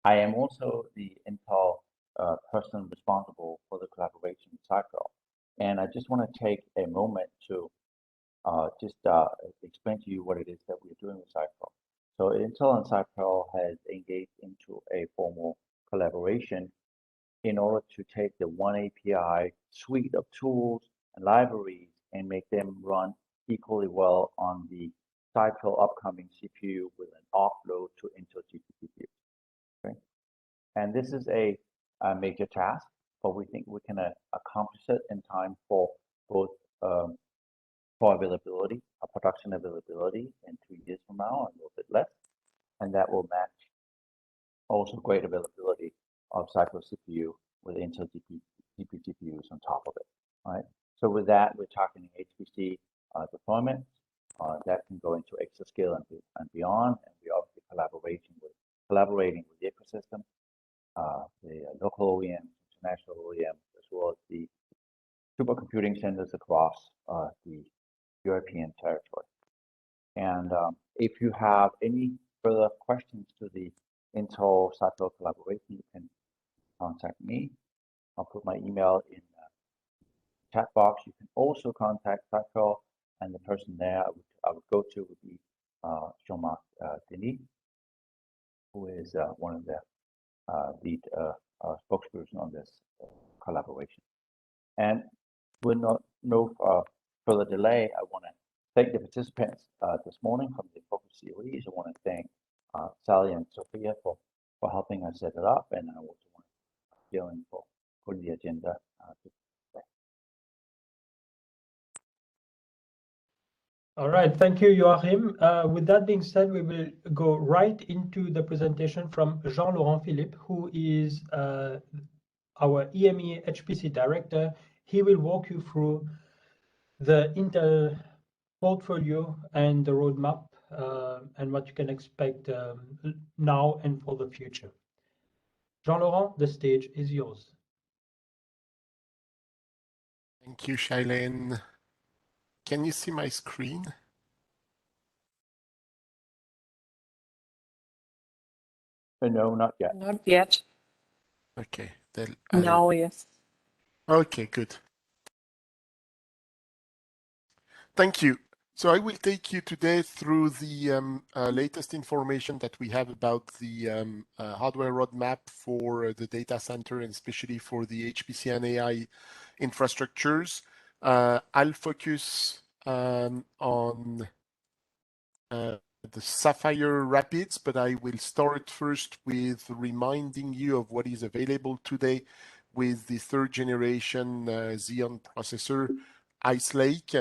I am also the Intel person responsible for the collaboration with Cypher. And I just want to take a moment to just explain to you what it is that we're doing with Cypher. So Intel and Cypher has engaged into a formal collaboration in order to take the oneAPI suite of tools and libraries and make them run equally well on the Cypher upcoming CPU with an offload to Intel GPU. Okay? And this is a major task, but we think we can accomplish it in time for both for availability, production availability in 2 years from now, and a little bit less, and that will match also great availability of Cypher CPU with Intel GPUs on top of it. All right. So with that, we're talking HPC deployment that can go into Exascale and beyond, and we're obviously collaborating with the ecosystem, the local OEMs, international OEMs, as well as the supercomputing centers across the European territory. And if you have any further questions to the Intel Cypher collaboration, you can contact me. I'll put my email in the chat box. You can also contact Cypher, and the person there I would go to would be Jean-Laurent Philippe, who is one of the lead spokesperson on this collaboration. And with no further delay, I want to thank the participants this morning from the FocusCoE. I want to thank Shailen Sobhee for helping us set it up, and I also want to thank Shailen for putting the agenda today. All right, thank you, Joachim. With that being said, we will go right into the presentation from Jean-Laurent Philippe, who is our EMEA HPC Director. He will walk you through the Intel portfolio and the roadmap and what you can expect now and for the future. Jean-Laurent, the stage is yours. Thank you, Shailen. Can you see my screen? No, not yet. Not yet. Okay. Then Now, yes. Okay, good. Thank you. So I will take you today through the latest information that we have about the hardware roadmap for the data center, and especially for the HPC and AI infrastructures. I'll focus on the Sapphire Rapids, but I will start first with reminding you of what is available today with the third generation Xeon processor, Ice Lake.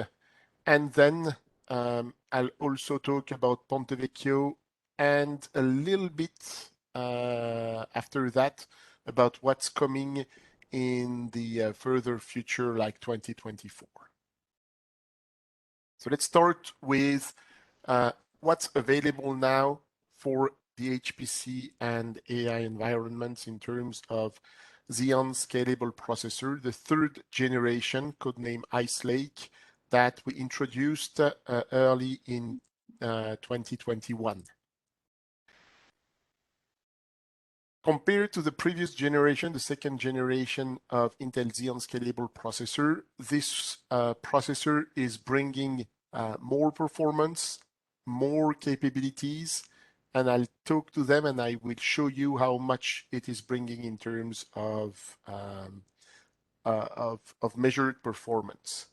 And then I'll also talk about Ponte Vecchio, and a little bit after that about what's coming in the further future, like 2024. So let's start with what's available now for the HPC and AI environments in terms of Xeon scalable processor, the third generation, codename Ice Lake, that we introduced early in 2021. Compared to the previous generation, the second generation of Intel Xeon scalable processor, this processor is bringing more performance, more capabilities, and I'll talk to them and I will show you how much it is bringing in terms of measured performance.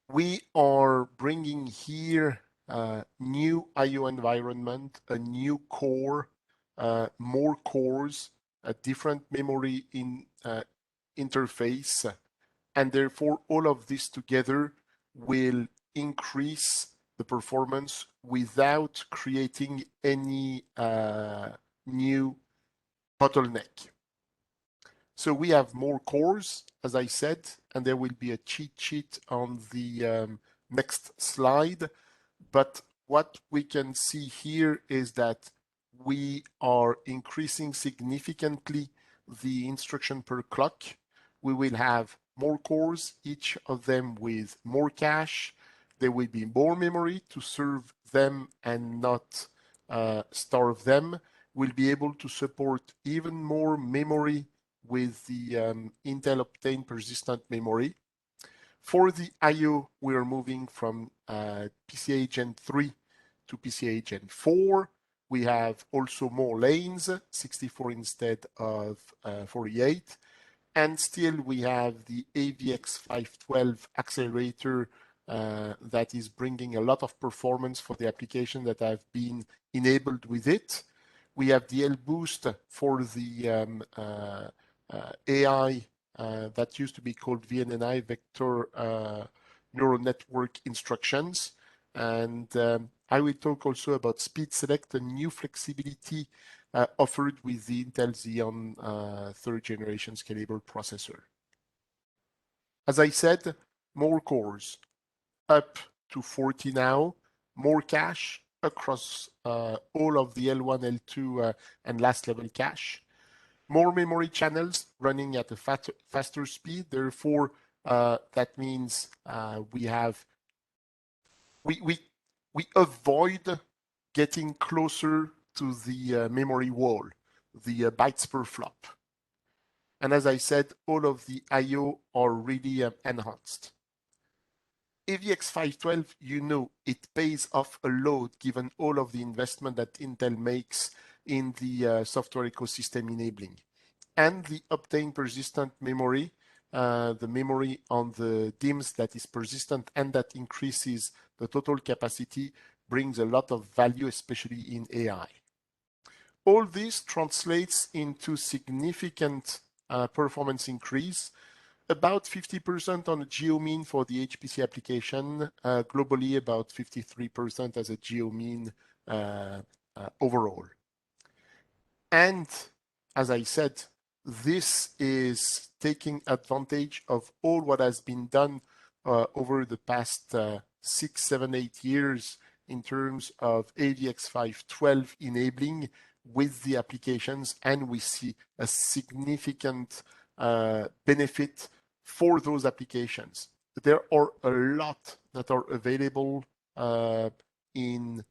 We are bringing here a new I/O environment, a new core, more cores, a different memory interface, and therefore all of this together will increase the performance without creating any new bottleneck. So we have more cores, as I said, and there will be a cheat sheet on the next slide. But what we can see here is that we are increasing significantly the instruction per clock. We will have more cores, each of them with more cache. There will be more memory to serve them and not starve them. will be able to support even more memory with the Intel Optane persistent memory. For the I/O, we are moving from PCIe Gen 3 to PCIe Gen 4. We have also more lanes, 64 instead of 48. And still we have the AVX512 accelerator that is bringing a lot of performance for the application that have been enabled with it. We have DL Boost for the AI that used to be called VNNI, Vector Neural Network Instructions. And I will talk also about Speed Select, a new flexibility offered with the Intel Xeon third generation scalable processor. As I said, more cores, up to 40 now, more cache across all of the L1, L2 and last level cache. More memory channels running at a faster speed. Therefore, that means we avoid getting closer to the memory wall, the bytes per flop. And as I said, all of the I/O are really enhanced. AVX512, you know, it pays off a lot given all of the investment that Intel makes in the software ecosystem enabling. And the Optane persistent memory, the memory on the DIMMs that is persistent and that increases the total capacity, brings a lot of value, especially in AI. All this translates into significant performance increase, about 50% on a geo mean for the HPC application, globally about 53% as a geo mean overall. And as I said, this is taking advantage of all what has been done over the past 6, 7, 8 years in terms of AVX512 enabling with the applications, and we see a significant benefit for those applications. There are a lot that are available in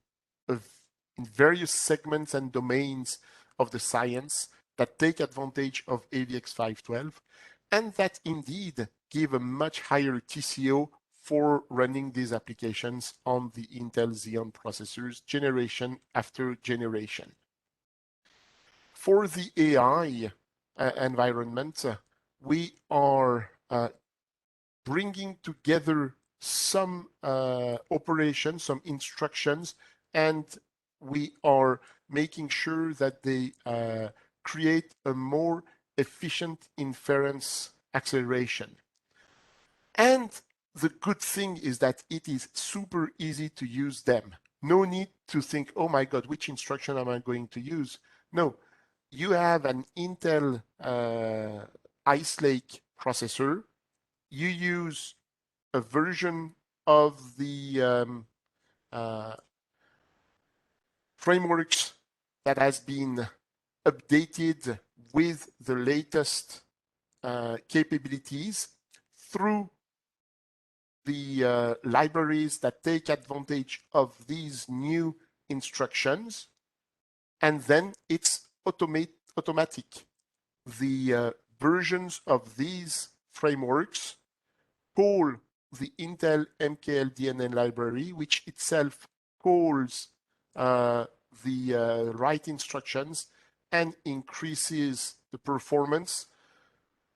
various segments and domains of the science that take advantage of AVX512 and that indeed give a much higher TCO for running these applications on the Intel Xeon processors generation after generation. For the AI environment, we are bringing together some operations, some instructions, and we are making sure that they create a more efficient inference acceleration. And the good thing is that it is super easy to use them. No need to think, oh my God, which instruction am I going to use? No, you have an Intel Ice Lake processor. You use a version of the frameworks that has been updated with the latest capabilities through the libraries that take advantage of these new instructions, and then it's automatic. The versions of these frameworks call the Intel MKLDNN library, which itself calls the right instructions and increases the performance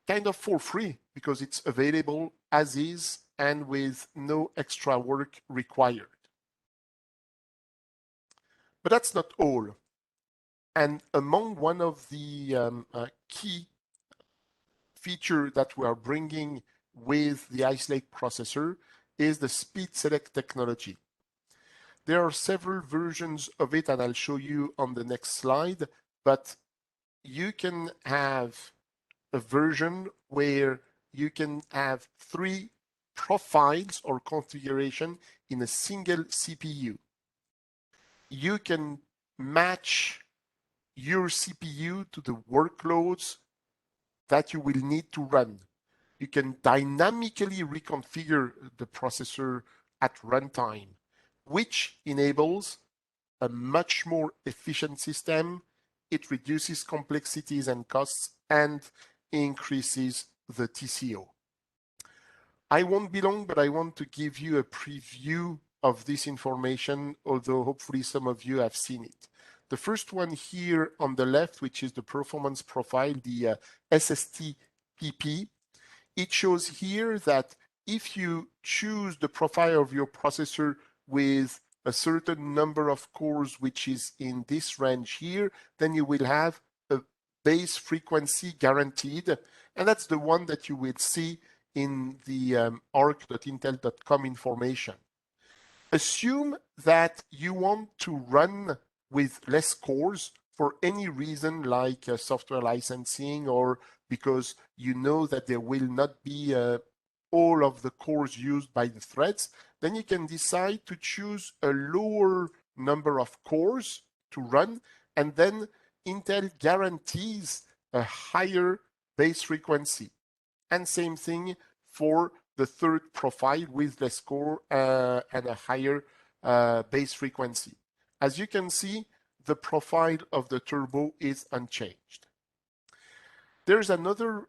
kind of for free because it's available as is and with no extra work required. But that's not all. And among one of the key feature that we are bringing with the Ice Lake processor is the Speed Select technology. There are several versions of it, and I'll show you on the next slide, but you can have a version where you can have 3 profiles or configuration in a single CPU. You can match your CPU to the workloads that you will need to run. You can dynamically reconfigure the processor at runtime, which enables a much more efficient system it reduces complexities and costs and increases the TCO. I won't be long, but I want to give you a preview of this information, although hopefully some of you have seen it. The first one here on the left, which is the performance profile, the SSTPP, it shows here that if you choose the profile of your processor with a certain number of cores, which is in this range here, then you will have a base frequency guaranteed. And that's the one that you will see in the arc.intel.com information. Assume that you want to run with less cores for any reason, like software licensing, or because you know that there will not be all of the cores used by the threads. Then you can decide to choose a lower number of cores to run, and then Intel guarantees a higher base frequency. And same thing for the third profile with less core and a higher base frequency. As you can see, the profile of the turbo is unchanged. There's another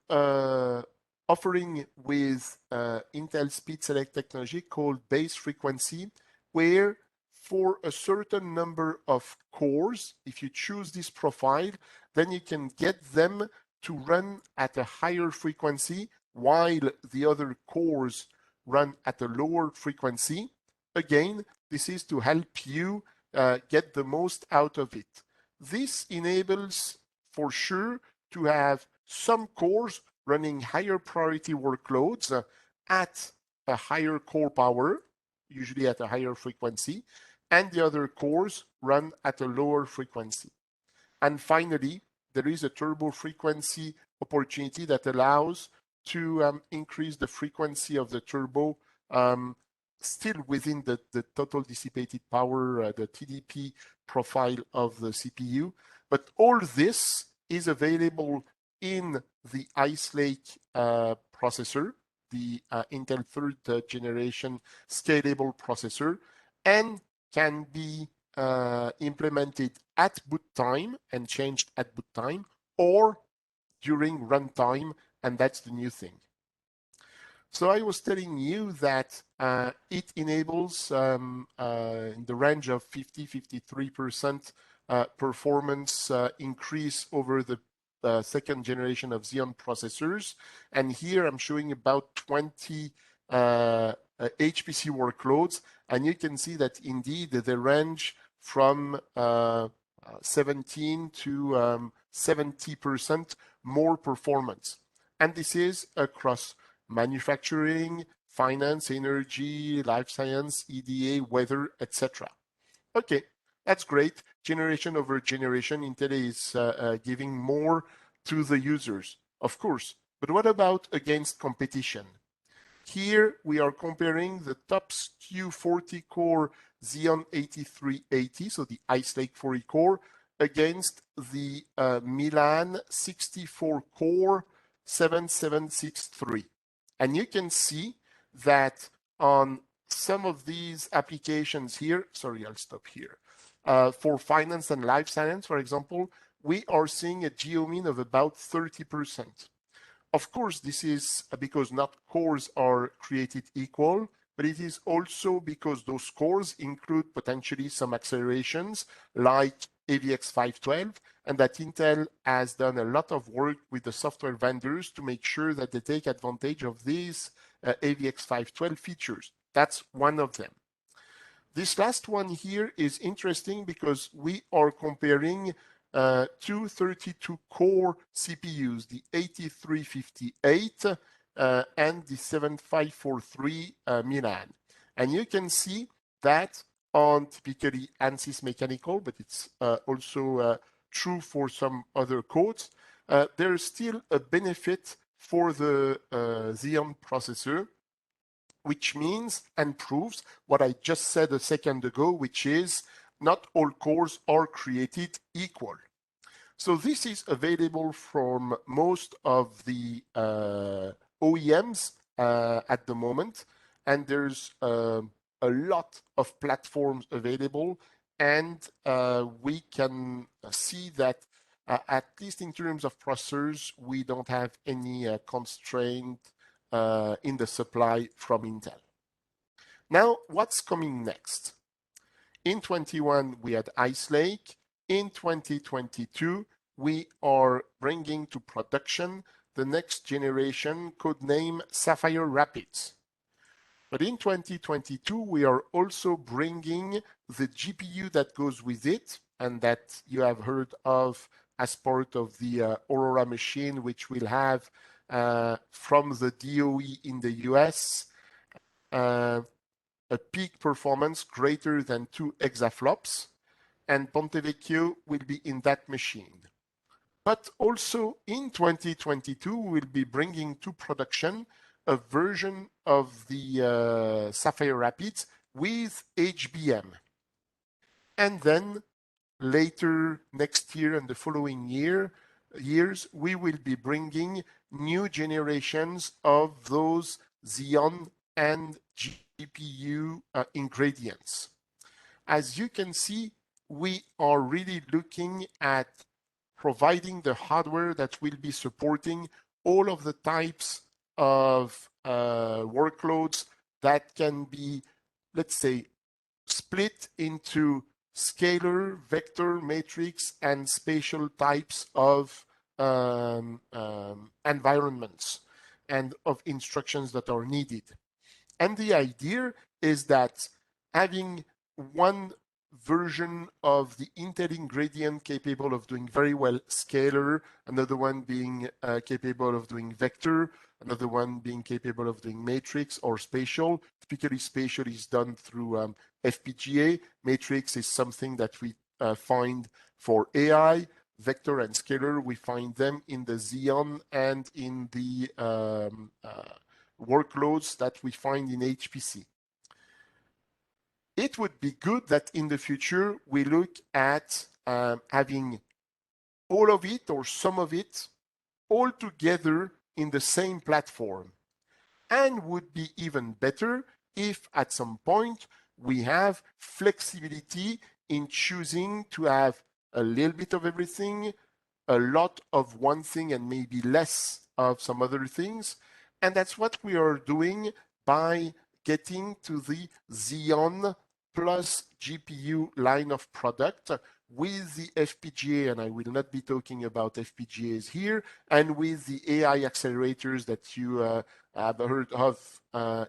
offering with Intel Speed Select technology called base frequency, where for a certain number of cores, if you choose this profile, then you can get them to run at a higher frequency while the other cores run at a lower frequency. Again, this is to help you get the most out of it. This enables for sure to have some cores running higher priority workloads at a higher core power, usually at a higher frequency, and the other cores run at a lower frequency. And finally, there is a turbo frequency opportunity that allows to increase the frequency of the turbo still within the total dissipated power, the TDP profile of the CPU. But all this is available in the Ice Lake processor, the Intel third generation scalable processor, and can be implemented at boot time and changed at boot time, or during runtime, and that's the new thing. So I was telling you that it enables in the range of 50-53% performance increase over the second generation of Xeon processors. And here I'm showing about 20 HPC workloads, and you can see that indeed they range from 17 to 70% more performance. And this is across manufacturing, finance, energy, life science, EDA, weather, etc. Okay, that's great. Generation over generation, Intel is giving more to the users, of course. But what about against competition? Here we are comparing the top SKU 40-core Xeon 8380, so the Ice Lake 40 core, against the Milan 64-core 7763. And you can see that on some of these applications here, sorry, I'll stop here. For finance and life science, for example, we are seeing a geo-mean of about 30%. Of course, this is because not cores are created equal, but it is also because those cores include potentially some accelerations like AVX512, and that Intel has done a lot of work with the software vendors to make sure that they take advantage of these AVX512 features. That's one of them. This last one here is interesting because we are comparing two 32-core CPUs, the 8358 and the 7543 Milan. And you can see that on typically ANSYS Mechanical, but it's also true for some other codes, there is still a benefit for the Xeon processor, which means and proves what I just said a second ago, which is not all cores are created equal. So this is available from most of the OEMs at the moment, and there's a lot of platforms available, and we can see that at least in terms of processors, we don't have any constraint in the supply from Intel. Now, what's coming next? In 21, we had Ice Lake. In 2022, we are bringing to production the next generation codename Sapphire Rapids. But in 2022, we are also bringing the GPU that goes with it, and that you have heard of as part of the Aurora machine, which will have from the DOE in the US a peak performance greater than 2 exaflops, and Ponte Vecchio will be in that machine. But also in 2022, we'll be bringing to production a version of the Sapphire Rapids with HBM. And then later next year and the following years, we will be bringing new generations of those Xeon and GPU ingredients. As you can see, we are really looking at providing the hardware that will be supporting all of the types of workloads that can be, let's say, split into scalar, vector, matrix, and spatial types of environments and of instructions that are needed. And the idea is that having one version of the Intel ingredient capable of doing very well scalar, another one being capable of doing vector, another one being capable of doing matrix or spatial. Typically, spatial is done through FPGA. Matrix is something that we find for AI. Vector and scalar, we find them in the Xeon and in the workloads that we find in HPC. It would be good that in the future we look at having all of it or some of it all together in the same platform, and would be even better if at some point we have flexibility in choosing to have a little bit of everything, a lot of one thing and maybe less of some other things. And that's what we are doing by getting to the Xeon plus GPU line of product with the FPGA, and I will not be talking about FPGAs here, and with the AI accelerators that you have heard of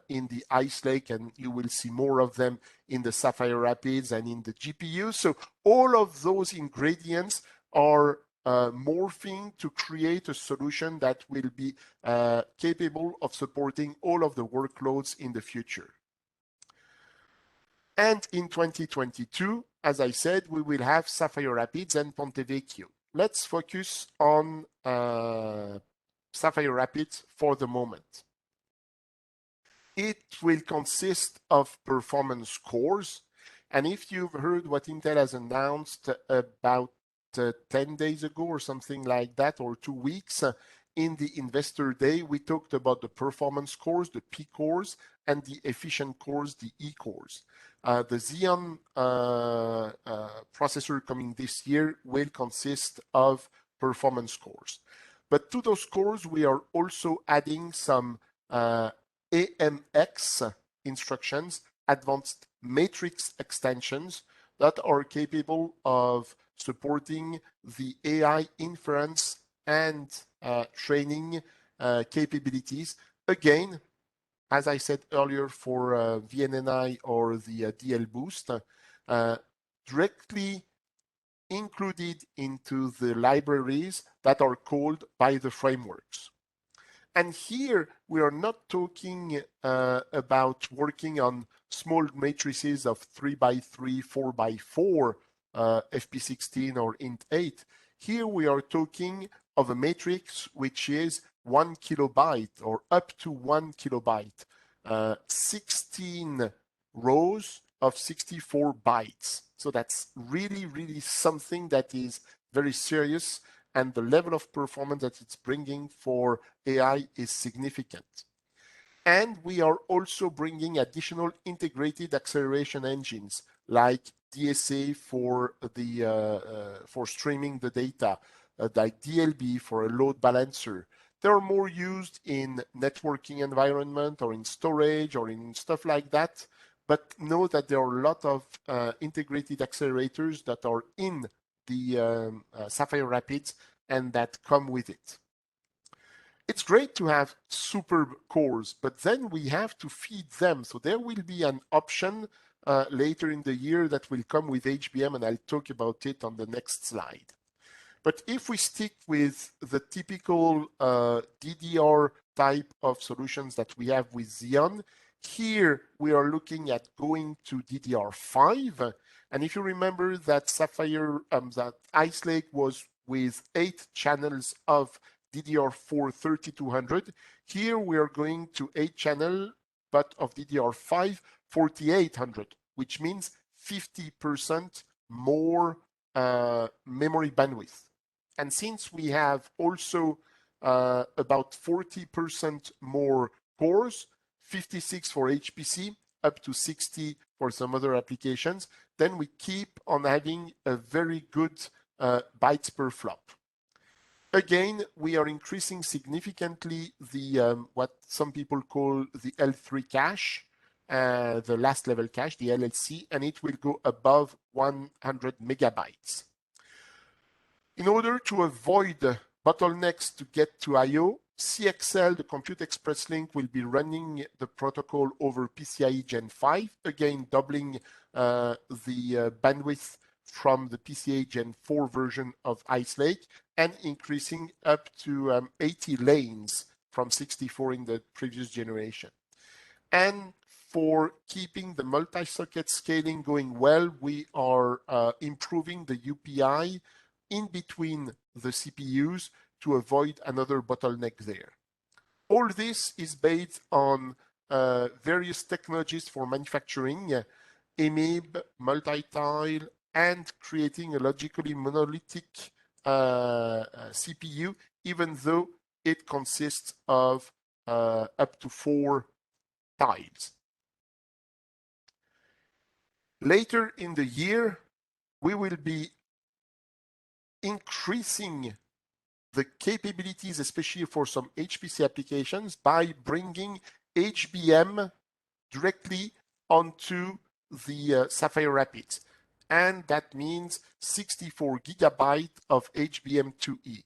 in the Ice Lake, and you will see more of them in the Sapphire Rapids and in the GPU. So all of those ingredients are morphing to create a solution that will be capable of supporting all of the workloads in the future. And in 2022, as I said, we will have Sapphire Rapids and Ponte Vecchio. Let's focus on Sapphire Rapids for the moment. It will consist of performance cores. And if you've heard what Intel has announced about 10 days ago or something like that, or 2 weeks, in the Investor Day, we talked about the performance cores, the P cores, and the efficient cores, the E cores. The Xeon processor coming this year will consist of performance cores. But to those cores, we are also adding some AMX instructions, advanced matrix extensions, that are capable of supporting the AI inference and training capabilities. Again, as I said earlier, for VNNI or the DL Boost, directly included into the libraries that are called by the frameworks. And here we are not talking about working on small matrices of 3x3, 4x4, FP16 or int8. Here we are talking of a matrix which is 1 kilobyte or up to 1 kilobyte, 16 rows of 64 bytes. So that's really, really something that is very serious, and the level of performance that it's bringing for AI is significant. And we are also bringing additional integrated acceleration engines like DSA for the for streaming the data, like DLB for a load balancer. They are more used in networking environment or in storage or in stuff like that. But know that there are a lot of integrated accelerators that are in the Sapphire Rapids and that come with it. It's great to have superb cores, but then we have to feed them. So there will be an option later in the year that will come with HBM, and I'll talk about it on the next slide. But if we stick with the typical DDR type of solutions that we have with Xeon, here we are looking at going to DDR5. And if you remember that Sapphire, that Ice Lake was with 8 channels of DDR4 3200. Here we are going to 8 channel, but of DDR5 4800, which means 50% more memory bandwidth. And since we have also about 40% more cores, 56 for HPC, up to 60 for some other applications, then we keep on having a very good bytes per flop. Again, we are increasing significantly the what some people call the L3 cache, the last level cache, the LLC, and it will go above 100 megabytes. In order to avoid bottlenecks to get to I/O, CXL, the Compute Express Link, will be running the protocol over PCIe Gen 5, again doubling the bandwidth from the PCIe Gen 4 version of Ice Lake, and increasing up to 80 lanes from 64 in the previous generation. And for keeping the multi-socket scaling going well, we are improving the UPI in between the CPUs to avoid another bottleneck there. All this is based on various technologies for manufacturing, EMIB, multi-tile, and creating a logically monolithic CPU, even though it consists of up to 4 tiles. Later in the year, we will be increasing the capabilities, especially for some HPC applications, by bringing HBM directly onto the Sapphire Rapids. And that means 64 gigabytes of HBM2E.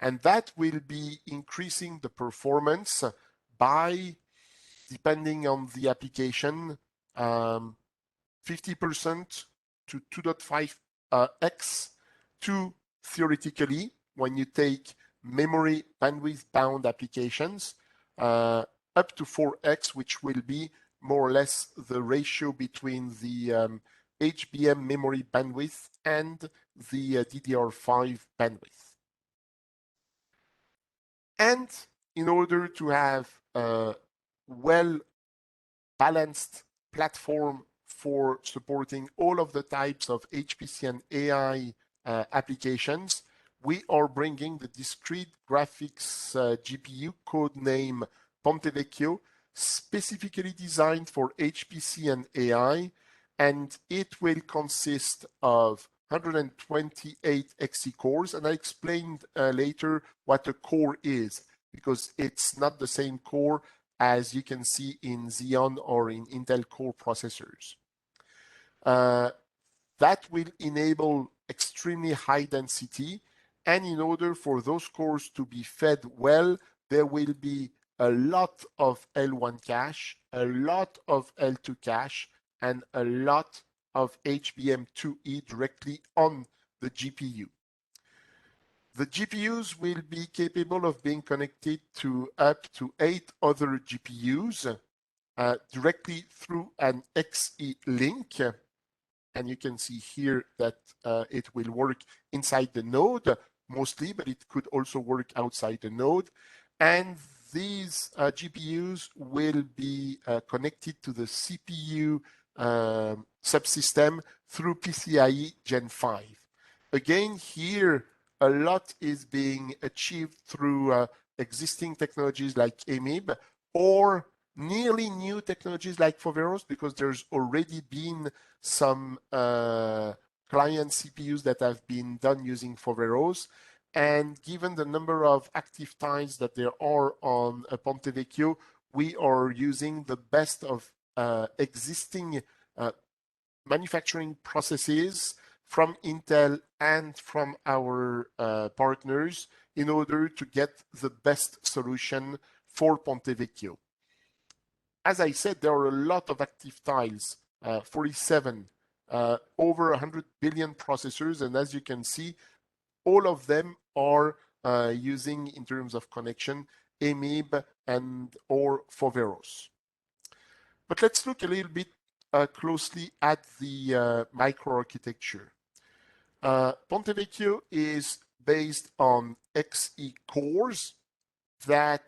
And that will be increasing the performance by, depending on the application, 50% to 2.5x to theoretically, when you take memory bandwidth bound applications, up to 4x, which will be more or less the ratio between the HBM memory bandwidth and the DDR5 bandwidth. And in order to have a well-balanced platform for supporting all of the types of HPC and AI applications, we are bringing the discrete graphics GPU, codename Ponte Vecchio, specifically designed for HPC and AI, and it will consist of 128 XE cores, and I explained later what a core is, because it's not the same core as you can see in Xeon or in Intel Core processors. That will enable extremely high density, and in order for those cores to be fed well, there will be a lot of L1 cache, a lot of L2 cache, and a lot of HBM2E directly on the GPU. The GPUs will be capable of being connected to up to 8 other GPUs directly through an XE link. And you can see here that it will work inside the node mostly, but it could also work outside the node. And these GPUs will be connected to the CPU subsystem through PCIe Gen 5. Again, here, a lot is being achieved through existing technologies like EMIB or nearly new technologies like Foveros, because there's already been some client CPUs that have been done using Foveros. And given the number of active tiles that there are on Ponte Vecchio, we are using the best of existing manufacturing processes from Intel and from our partners in order to get the best solution for Ponte Vecchio. As I said, there are a lot of active tiles, 47, over 100 billion processors, and as you can see, all of them are using, in terms of connection, EMIB and or Foveros. But let's look a little bit closely at the microarchitecture. Ponte Vecchio is based on XE cores that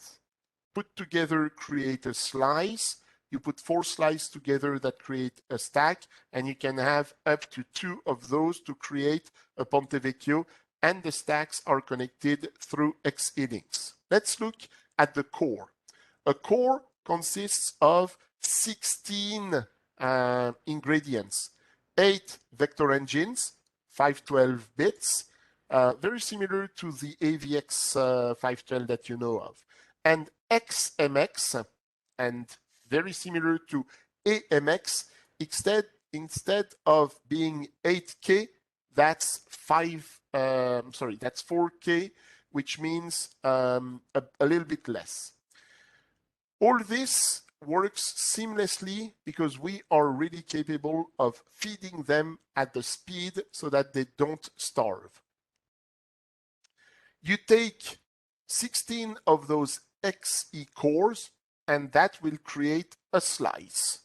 put together create a slice. You put 4 slices together that create a stack, and you can have up to 2 of those to create a Ponte Vecchio, and the stacks are connected through XE links. Let's look at the core. A core consists of 16 ingredients, 8 vector engines, 512 bits, very similar to the AVX 512 that you know of, and XMX, and very similar to AMX. Instead of being 8K, that's 4K, which means a little bit less. All this works seamlessly because we are really capable of feeding them at the speed so that they don't starve. You take 16 of those XE cores, and that will create a slice.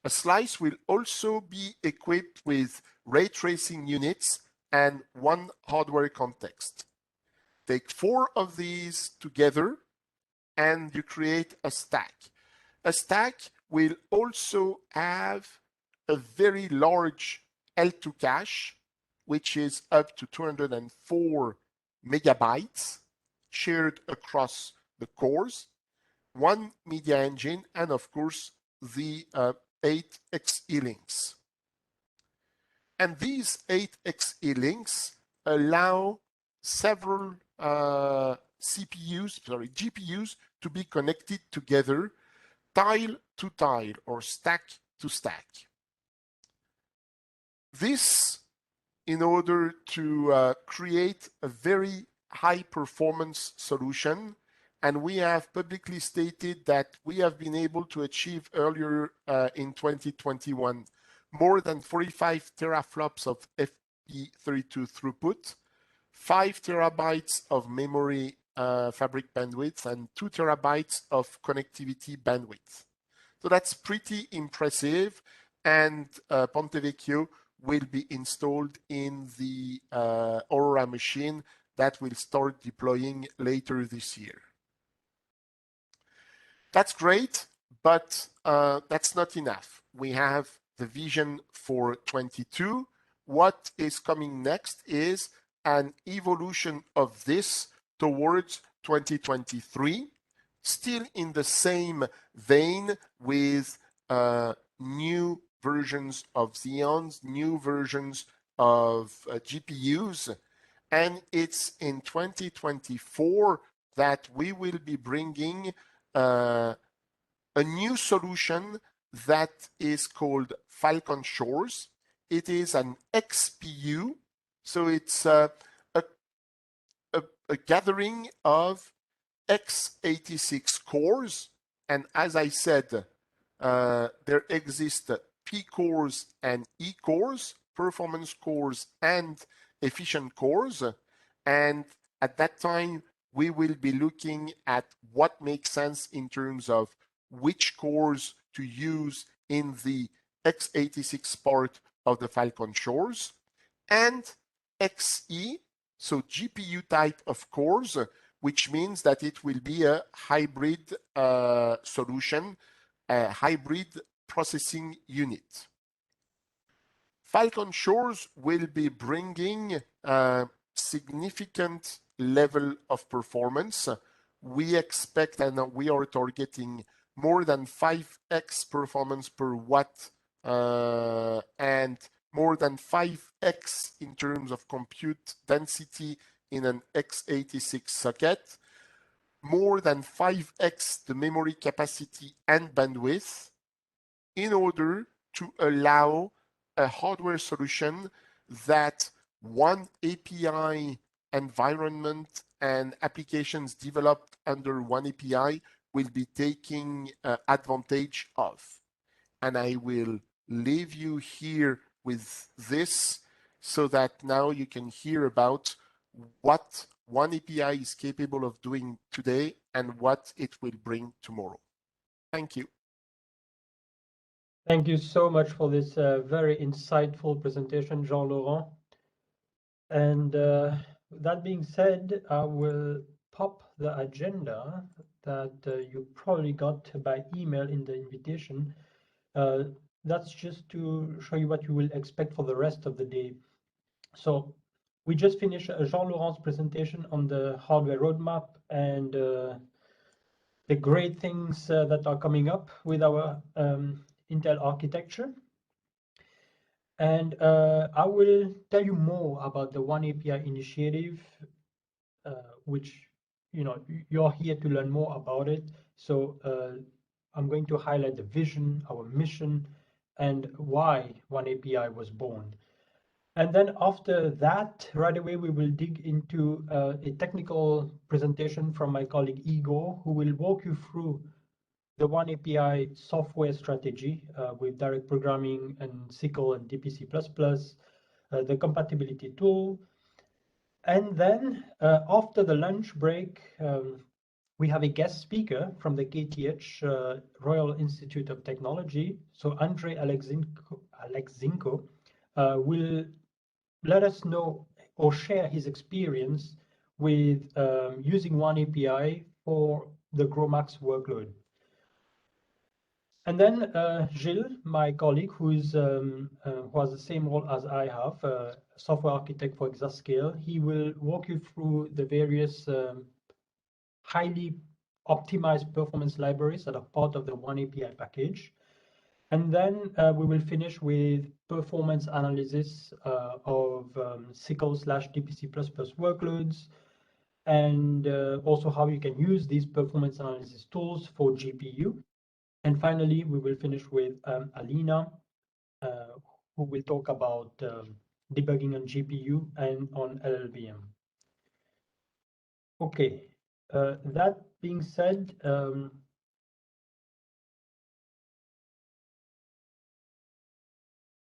A slice will also be equipped with ray tracing units and 1 hardware context. Take 4 of these together, and you create a stack. A stack will also have a very large L2 cache, which is up to 204 megabytes shared across the cores, 1 media engine, and of course the 8 XE links. And these 8 XE links allow several GPUs to be connected together, tile to tile or stack to stack. This in order to create a very high performance solution, and we have publicly stated that we have been able to achieve earlier in 2021 more than 45 teraflops of FP32 throughput, 5 terabytes of memory fabric bandwidth, and 2 terabytes of connectivity bandwidth. So that's pretty impressive, and Ponte Vecchio will be installed in the Aurora machine that will start deploying later this year. That's great, but that's not enough. We have the vision for 22. What is coming next is an evolution of this towards 2023, still in the same vein with new versions of Xeons, new versions of GPUs, and it's in 2024 that we will be bringing a new solution that is called Falcon Shores. It is an XPU, so it's a gathering of x86 cores, and as I said, there exist P cores and E cores, performance cores and efficient cores, and at that time we will be looking at what makes sense in terms of which cores to use in the x86 part of the Falcon Shores, and XE, so GPU type of cores, which means that it will be a hybrid solution, a hybrid processing unit. Falcon Shores will be bringing a significant level of performance. We expect, and we are targeting more than 5x performance per watt and more than 5x in terms of compute density in an x86 socket, more than 5x the memory capacity and bandwidth in order to allow a hardware solution that oneAPI environment and applications developed under oneAPI will be taking advantage of. And I will leave you here with this so that now you can hear about what oneAPI is capable of doing today and what it will bring tomorrow. Thank you. Thank you so much for this very insightful presentation, Jean-Laurent. And that being said, I will pop the agenda that you probably got by email in the invitation. That's just to show you what you will expect for the rest of the day. So we just finished Jean-Laurent's presentation on the hardware roadmap and the great things that are coming up with our Intel architecture. And I will tell you more about the oneAPI initiative, which, you know, you're here to learn more about it. So I'm going to highlight the vision, our mission, and why oneAPI was born. And then after that, right away, we will dig into a technical presentation from my colleague Igor, who will walk you through the oneAPI software strategy with direct programming and SQL and DPC++, the compatibility tool. And then after the lunch break, we have a guest speaker from the KTH Royal Institute of Technology. So Andrei Alexinko will let us know or share his experience with using oneAPI for the GROMACS workload. And then Gilles, my colleague, who has the same role as I have, software architect for Exascale, he will walk you through the various highly optimized performance libraries that are part of the oneAPI package. And then we will finish with performance analysis of SQL/DPC++ workloads, and also how you can use these performance analysis tools for GPU. And finally, we will finish with Alina, who will talk about debugging on GPU and on LLVM. Okay, that being said,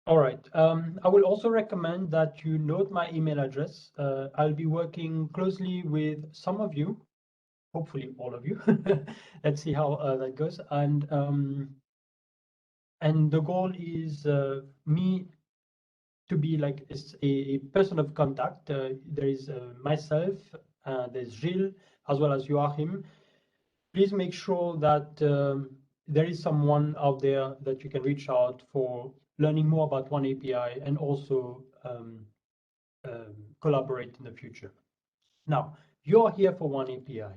all right. I will also recommend that you note my email address. I'll be working closely with some of you, hopefully all of you. Let's see how that goes. And the goal is me to be like a person of contact. There is myself, there's Gilles, as well as Joachim. Please make sure that there is someone out there that you can reach out for learning more about oneAPI and also collaborate in the future. Now, you're here for oneAPI.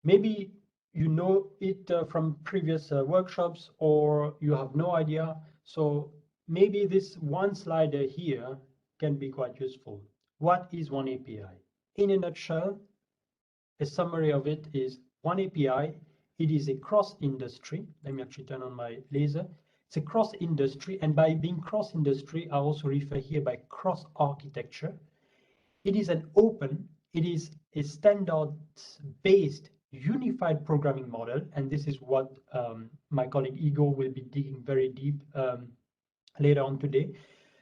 Maybe you know it from previous workshops, or you have no idea. So maybe this one slide here can be quite useful. What is oneAPI? In a nutshell, a summary of it is oneAPI. It is a cross-industry. Let me actually turn on my laser. It's a cross-industry, and by being cross-industry, I also refer here by cross-architecture. It is an open, it is a standards-based unified programming model, and this is what my colleague Igor will be digging very deep later on today.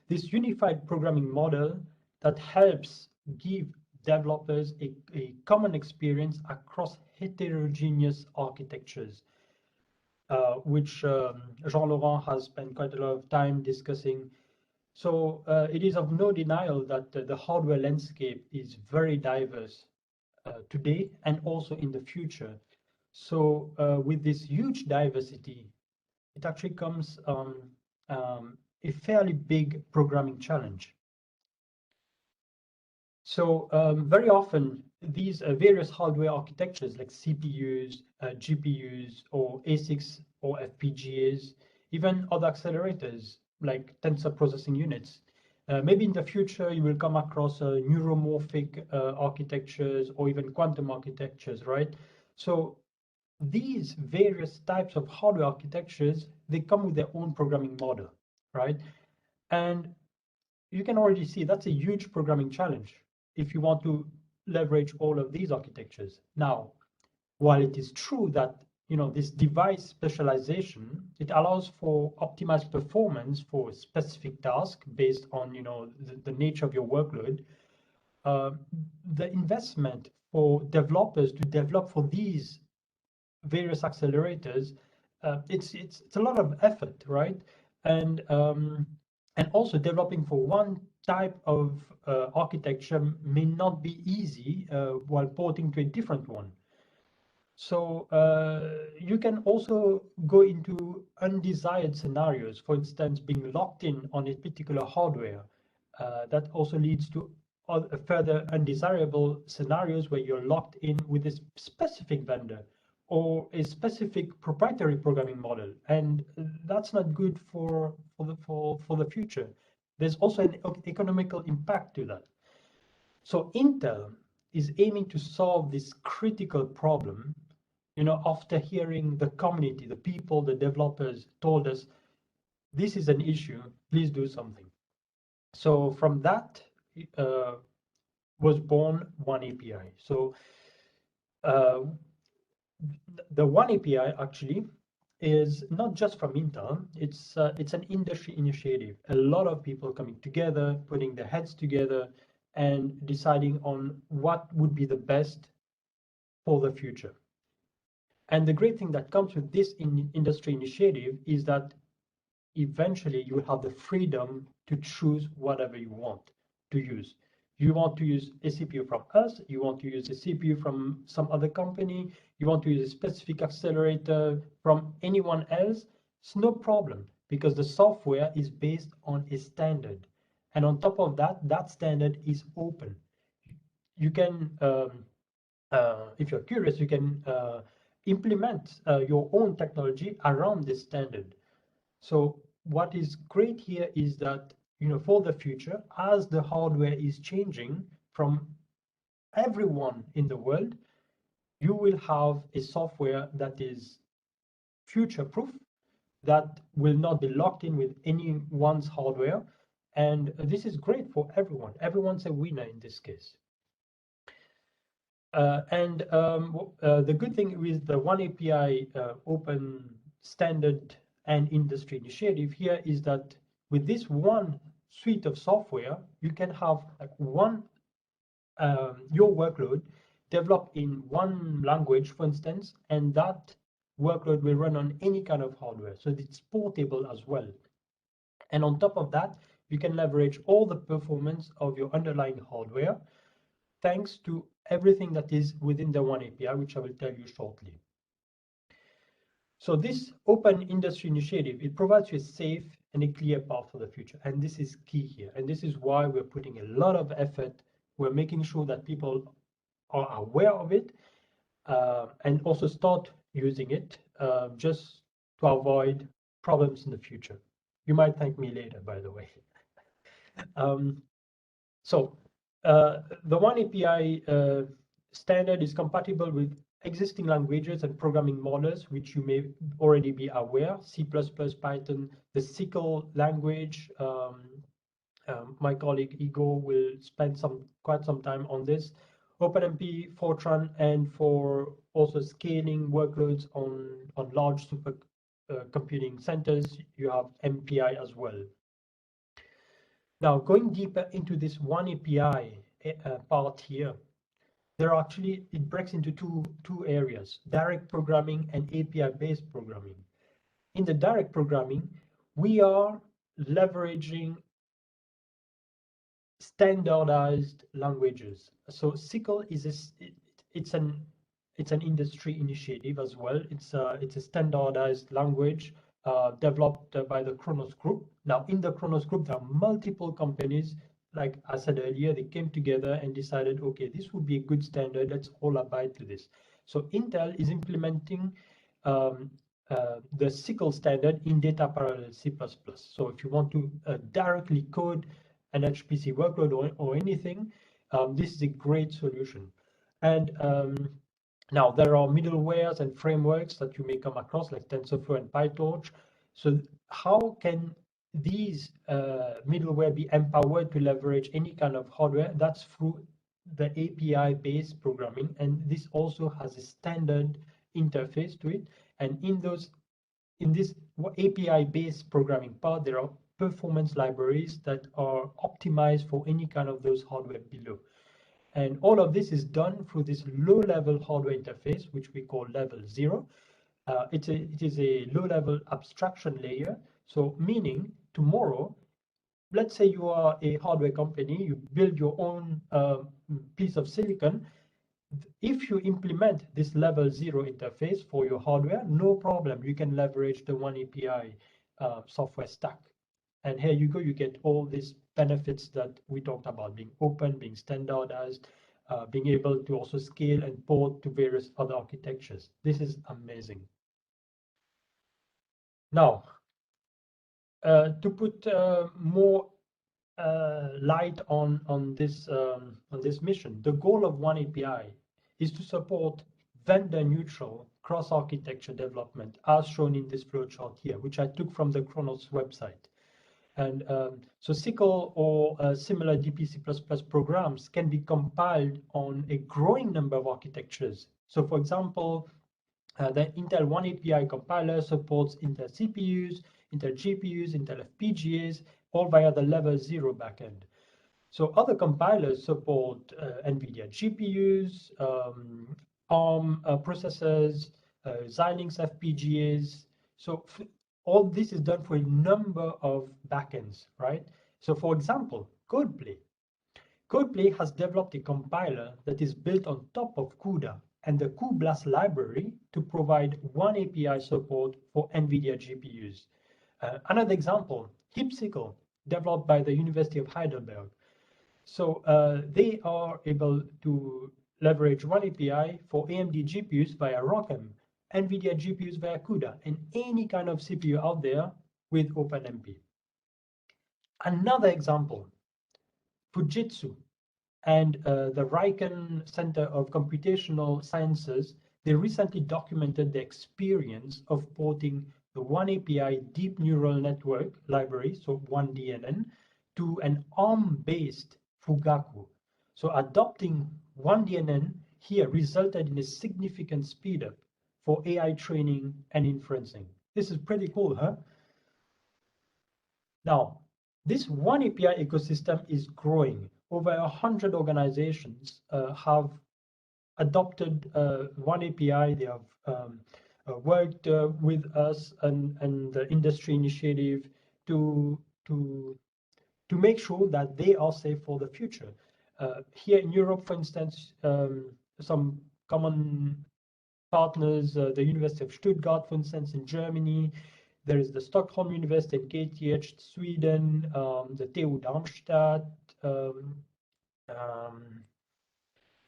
This unified programming model that helps give developers a common experience across heterogeneous architectures, which Jean-Laurent has spent quite a lot of time discussing. So it is of no denial that the hardware landscape is very diverse today and also in the future. So with this huge diversity, it actually comes a fairly big programming challenge. So very often, these various hardware architectures like CPUs, GPUs, or ASICs or FPGAs, even other accelerators like tensor processing units, Maybe in the future you will come across neuromorphic architectures or even quantum architectures, right? So these various types of hardware architectures, they come with their own programming model, right? And you can already see that's a huge programming challenge if you want to leverage all of these architectures. Now, while it is true that this device specialization, it allows for optimized performance for a specific task based on the nature of your workload, the investment for developers to develop for these various accelerators, it's a lot of effort, right? And also developing for one type of architecture may not be easy while porting to a different one. So you can also go into undesired scenarios, for instance, being locked in on a particular hardware. That also leads to further undesirable scenarios where you're locked in with a specific vendor or a specific proprietary programming model, and that's not good for the future. There's also an economical impact to that. So Intel is aiming to solve this critical problem. After hearing the community, the people, the developers told us, this is an issue, please do something. So from that was born oneAPI. So the oneAPI actually is not just from Intel, it's an industry initiative. A lot of people coming together, putting their heads together and deciding on what would be the best for the future. And the great thing that comes with this industry initiative is that eventually you will have the freedom to choose whatever you want to use. You want to use a CPU from us, you want to use a CPU from some other company, you want to use a specific accelerator from anyone else, it's no problem because the software is based on a standard. And on top of that, that standard is open. You can, if you're curious, you can implement your own technology around this standard. So what is great here is that, for the future, as the hardware is changing from everyone in the world, you will have a software that is future-proof, that will not be locked in with anyone's hardware. And this is great for everyone. Everyone's a winner in this case. The good thing with the oneAPI open standard and industry initiative here is that with this one suite of software, you can have your workload developed in one language, for instance, and that workload will run on any kind of hardware. So it's portable as well. And on top of that, you can leverage all the performance of your underlying hardware thanks to everything that is within the oneAPI, which I will tell you shortly. So this open industry initiative, it provides you a safe and a clear path for the future. And this is key here. And this is why we're putting a lot of effort. We're making sure that people are aware of it and also start using it just to avoid problems in the future. You might thank me later, by the way. The oneAPI standard is compatible with existing languages and programming models, which you may already be aware, C++, Python, the SQL language. My colleague Igor will spend quite some time on this. OpenMP, Fortran, and for also scaling workloads on large super computing centers, you have MPI as well. Now, going deeper into this oneAPI part here, it breaks into two areas, direct programming and API-based programming. In the direct programming, we are leveraging standardized languages. So SQL it's an industry initiative as well. It's a standardized language developed by the Kronos Group. Now, in the Kronos Group, there are multiple companies. Like I said earlier, they came together and decided, okay, this would be a good standard. Let's all abide to this. So Intel is implementing the SQL standard in data parallel C++. So if you want to directly code an HPC workload or anything, this is a great solution. And now there are middlewares and frameworks that you may come across like TensorFlow and PyTorch. So how can these middleware be empowered to leverage any kind of hardware? That's through the API-based programming, and this also has a standard interface to it. And in this API-based programming part, there are performance libraries that are optimized for any kind of those hardware below. And all of this is done through this low-level hardware interface, which we call level 0. It is a low-level abstraction layer. So meaning tomorrow, let's say you are a hardware company, you build your own piece of silicon. If you implement this level 0 interface for your hardware, no problem. You can leverage the oneAPI software stack. And here you go, you get all these benefits that we talked about, being open, being standardized, being able to also scale and port to various other architectures. This is amazing. Now, to put more light on this mission, the goal of oneAPI is to support vendor-neutral cross-architecture development, as shown in this flowchart here, which I took from the Chronos website. And so SYCL or similar DPC++ programs can be compiled on a growing number of architectures. So for example, the Intel oneAPI compiler supports Intel CPUs, Intel GPUs, Intel FPGAs, all via the level 0 backend. So other compilers support NVIDIA GPUs, ARM processors, Xilinx FPGAs. So all this is done for a number of backends, right? So for example, CodePlay. CodePlay has developed a compiler that is built on top of CUDA and the cuBLAS library to provide oneAPI support for NVIDIA GPUs. Another example, HipSYCL, developed by the University of Heidelberg. So they are able to leverage oneAPI for AMD GPUs via ROCm, NVIDIA GPUs via CUDA, and any kind of CPU out there with OpenMP. Another example, Fujitsu and the Riken Center of Computational Sciences, they recently documented the experience of porting the oneAPI Deep Neural Network library, so oneDNN, to an ARM-based Fugaku. So adopting oneDNN here resulted in a significant speedup for AI training and inferencing. This is pretty cool, huh? Now, this oneAPI ecosystem is growing. Over 100 organizations have adopted oneAPI. They have worked with us and the industry initiative to make sure that they are safe for the future. Here in Europe, for instance, some common partners, the University of Stuttgart, for instance, in Germany. There is the Stockholm University in KTH, Sweden, the TU Darmstadt, the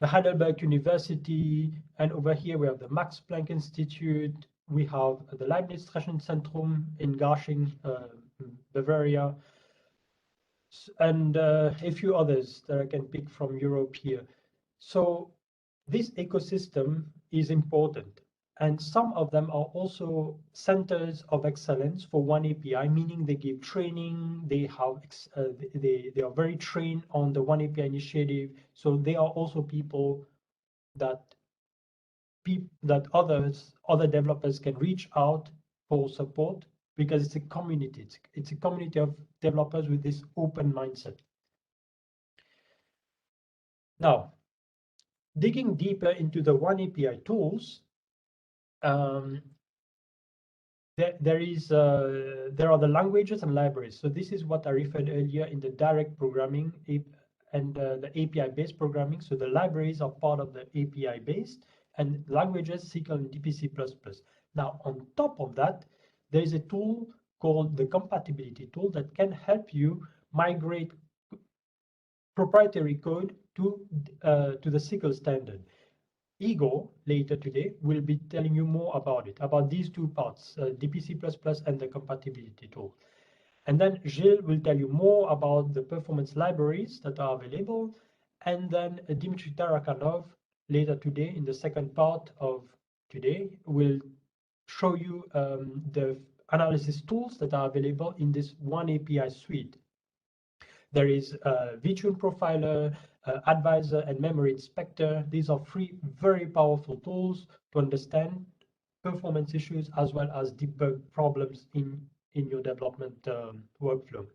Heidelberg University, and over here we have the Max Planck Institute. We have the Leibniz Rechenzentrum in Garching, Bavaria, and a few others that I can pick from Europe here. So this ecosystem is important, and some of them are also centers of excellence for oneAPI, meaning they give training, they are very trained on the oneAPI initiative, so they are also people that other developers can reach out for support, because it's a community. It's a community of developers with this open mindset. Now, digging deeper into the oneAPI tools, there are the languages and libraries. So this is what I referred earlier in the direct programming and the API-based programming. So the libraries are part of the API-based, and languages, SYCL and DPC++. Now, on top of that, there is a tool called the compatibility tool that can help you migrate proprietary code to the SYCL standard. Igor, later today, will be telling you more about it, about these two parts, DPC++ and the compatibility tool. And then Gilles will tell you more about the performance libraries that are available. And then Dmitry Tarakanov later today, in the second part of today, will show you the analysis tools that are available in this oneAPI suite. There is vTune Profiler, Advisor, and Memory Inspector. These are three very powerful tools to understand performance issues as well as debug problems in your development workflow.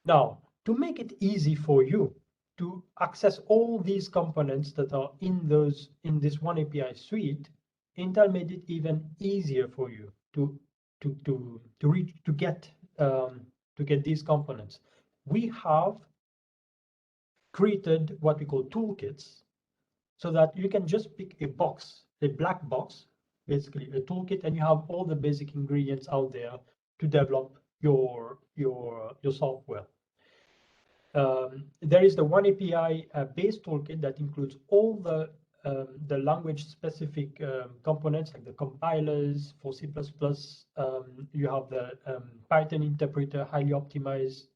Now, to make it easy for you to access all these components that are in this oneAPI suite, Intel made it even easier for you to get these components. We have created what we call toolkits, so that you can just pick a box, a black box, basically a toolkit, and you have all the basic ingredients out there to develop your software. There is the oneAPI based toolkit that includes all the language-specific components, like the compilers for C++. You have the Python interpreter, highly optimized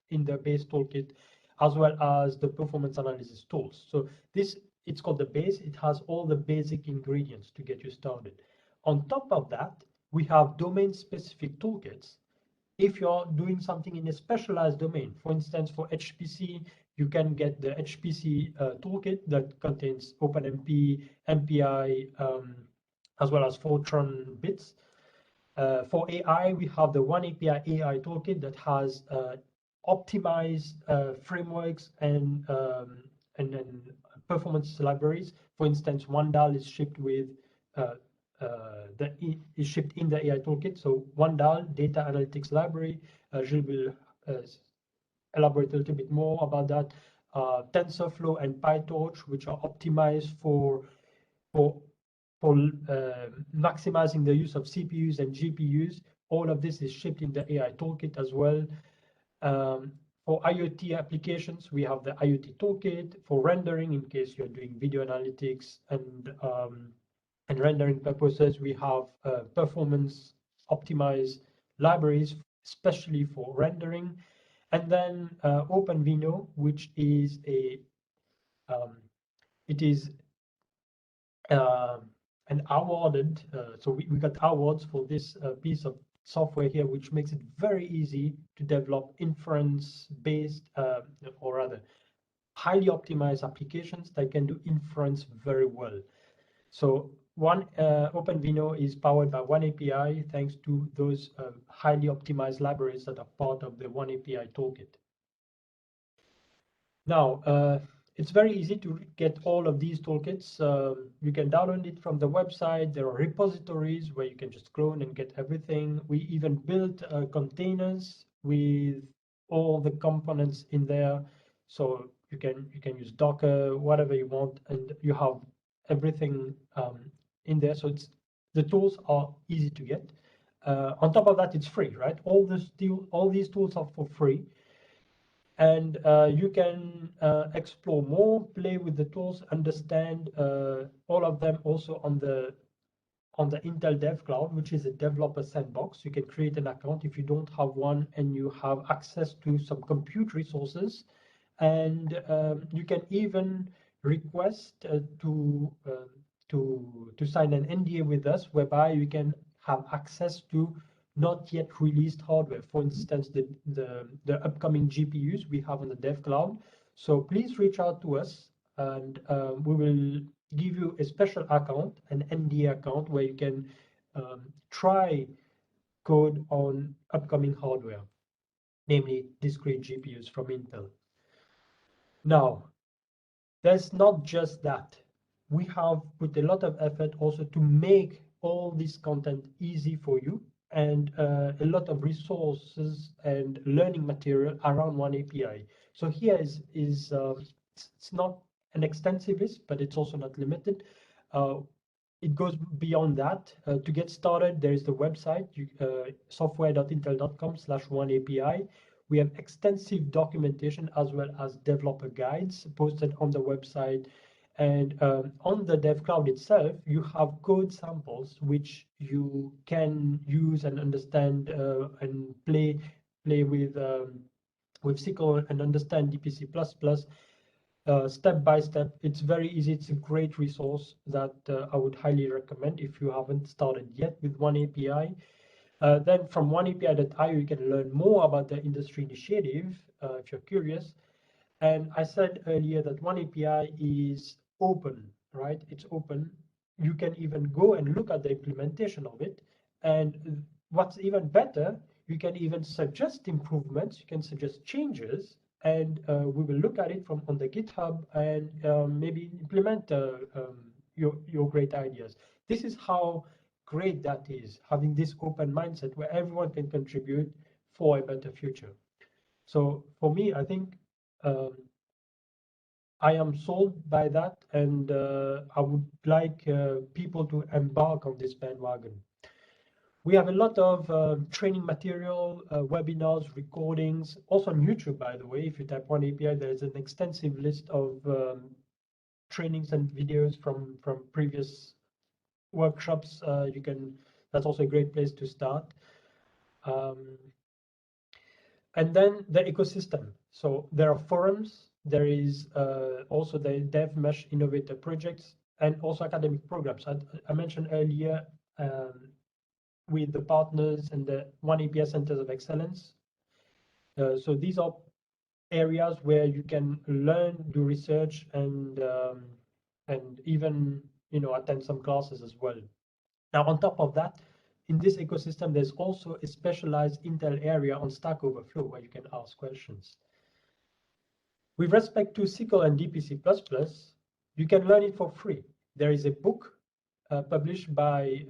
in the base toolkit, as well as the performance analysis tools. So it's called the base. It has all the basic ingredients to get you started. On top of that, we have domain-specific toolkits. If you're doing something in a specialized domain, for instance, for HPC, you can get the HPC toolkit that contains OpenMP, MPI, as well as Fortran bits. For AI, we have the oneAPI AI toolkit that has optimized frameworks and performance libraries. For instance, OneDAL is shipped with is shipped in the AI toolkit. So OneDAL data analytics library. Gilles will elaborate a little bit more about that. TensorFlow and PyTorch, which are optimized for maximizing the use of CPUs and GPUs. All of this is shipped in the AI toolkit as well. For IoT applications, we have the IoT toolkit. For rendering, in case you're doing video analytics and rendering purposes, we have performance optimized libraries, especially for rendering. And then OpenVINO, which is an awarded, so we got awards for this piece of software here, which makes it very easy to develop inference-based, or rather, highly optimized applications that can do inference very well. So OpenVINO is powered by oneAPI thanks to those highly optimized libraries that are part of the oneAPI toolkit. Now, it's very easy to get all of these toolkits. You can download it from the website. There are repositories where you can just clone and get everything. We even built containers with all the components in there. So you can use Docker, whatever you want, and you have everything in there. So the tools are easy to get. On top of that, it's free, right? All these tools are for free. And you can explore more, play with the tools, understand all of them also on the Intel Dev Cloud, which is a developer sandbox. You can create an account if you don't have one and you have access to some compute resources. And you can even request to sign an NDA with us, whereby you can have access to not yet released hardware. For instance, the upcoming GPUs we have on the Dev Cloud. So please reach out to us, and we will give you a special account, an NDA account, where you can try code on upcoming hardware, namely discrete GPUs from Intel. Now, there's not just that. We have put a lot of effort also to make all this content easy for you, and a lot of resources and learning material around oneAPI. So here is it's not an extensive list, but it's also not limited. It goes beyond that. To get started, there is the website, software.intel.com/oneAPI. We have extensive documentation as well as developer guides posted on the website. And on the dev cloud itself, you have code samples which you can use and understand and play with SQL and understand DPC++ step by step. It's very easy. It's a great resource that I would highly recommend if you haven't started yet with oneAPI. Then from oneAPI.io, you can learn more about the industry initiative if you're curious. And I said earlier that oneAPI is open, right? It's open. You can even go and look at the implementation of it. And what's even better, you can even suggest improvements. You can suggest changes, and we will look at it from on the GitHub and maybe implement your great ideas. This is how great that is, having this open mindset where everyone can contribute for a better future. So for me, I think I am sold by that, and I would like people to embark on this bandwagon. We have a lot of training material, webinars, recordings, also on YouTube, by the way. If you type oneAPI, there is an extensive list of trainings and videos from previous workshops. That's also a great place to start. And then the ecosystem. So there are forums. There is also the Dev Mesh Innovator projects and also academic programs. I mentioned earlier with the partners and the oneAPI Centers of Excellence. So these are areas where you can learn, do research, and even attend some classes as well. Now, on top of that, in this ecosystem, there's also a specialized Intel area on Stack Overflow where you can ask questions. With respect to SQL and DPC++, you can learn it for free. There is a book published by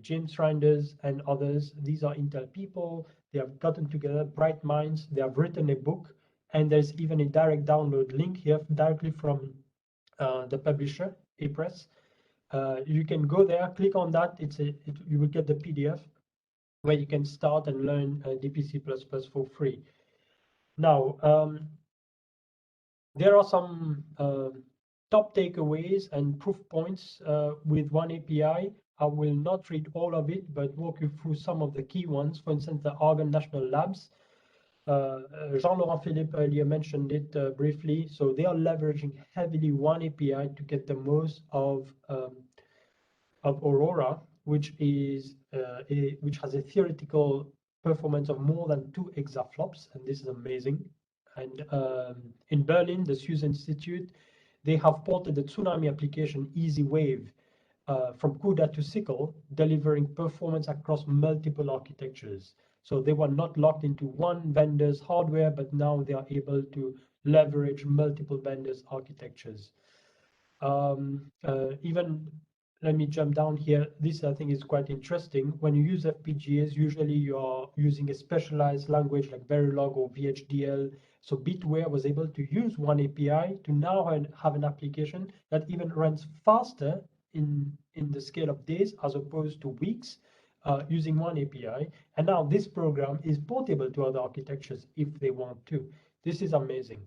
James Reinders and others. These are Intel people. They have gotten together, bright minds. They have written a book, and there's even a direct download link here directly from the publisher, ePress. You can go there, click on that. You will get the PDF where you can start and learn DPC++ for free. Now, there are some top takeaways and proof points with oneAPI. I will not read all of it, but walk you through some of the key ones. For instance, the Argonne National Labs. Jean-Laurent Philippe earlier mentioned it briefly. So they are leveraging heavily oneAPI to get the most of Aurora, which has a theoretical performance of more than 2 exaflops, and this is amazing. And in Berlin, the SUSE Institute, they have ported the Tsunami application EasyWave from CUDA to SQL, delivering performance across multiple architectures. So they were not locked into one vendor's hardware, but now they are able to leverage multiple vendors' architectures. Even let me jump down here. This, I think, is quite interesting. When you use FPGAs, usually you are using a specialized language like Verilog or VHDL. So Bitware was able to use oneAPI to now have an application that even runs faster in the scale of days as opposed to weeks using oneAPI. And now this program is portable to other architectures if they want to. This is amazing.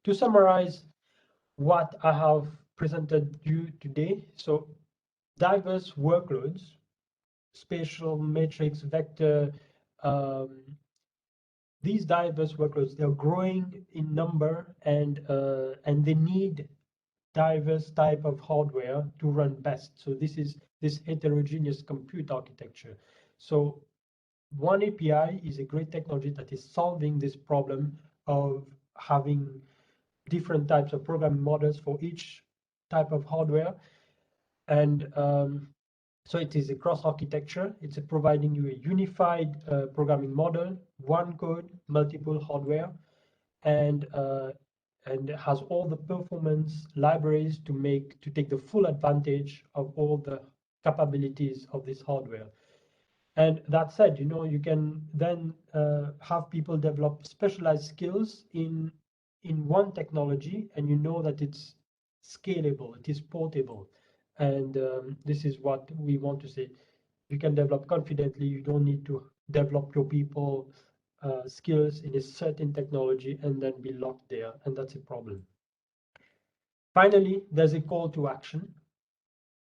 To summarize what I have presented you today, so diverse workloads, spatial, matrix, vector, these diverse workloads, they're growing in number, and they need diverse type of hardware to run best. So this is this heterogeneous compute architecture. So oneAPI is a great technology that is solving this problem of having different types of programming models for each type of hardware. And so it is a cross architecture. It's providing you a unified programming model, one code, multiple hardware, and has all the performance libraries to take the full advantage of all the capabilities of this hardware. And that said, you can then have people develop specialized skills in one technology, and that it's scalable, it is portable. And this is what we want to say. You can develop confidently. You don't need to develop your people skills in a certain technology and then be locked there, and that's a problem. Finally, there's a call to action.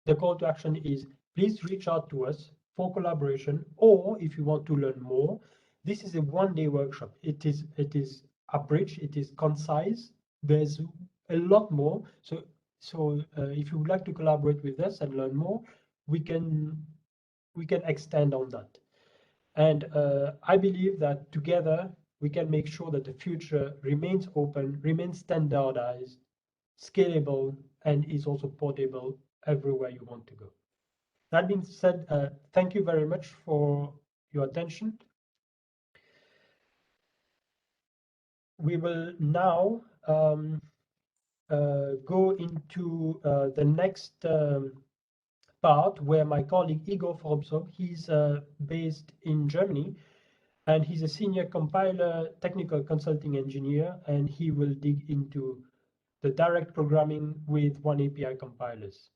The call to action is please reach out to us for collaboration, or if you want to learn more, this is a one-day workshop. It is abridged, it is concise. There's a lot more. So if you would like to collaborate with us and learn more, we can extend on that. And I believe that together we can make sure that the future remains open, remains standardized, scalable, and is also portable everywhere you want to go. That being said, thank you very much for your attention. We will now go into the next part where my colleague Igor Forobsov, he's based in Germany, and he's a senior compiler technical consulting engineer, and he will dig into the direct programming with oneAPI compilers.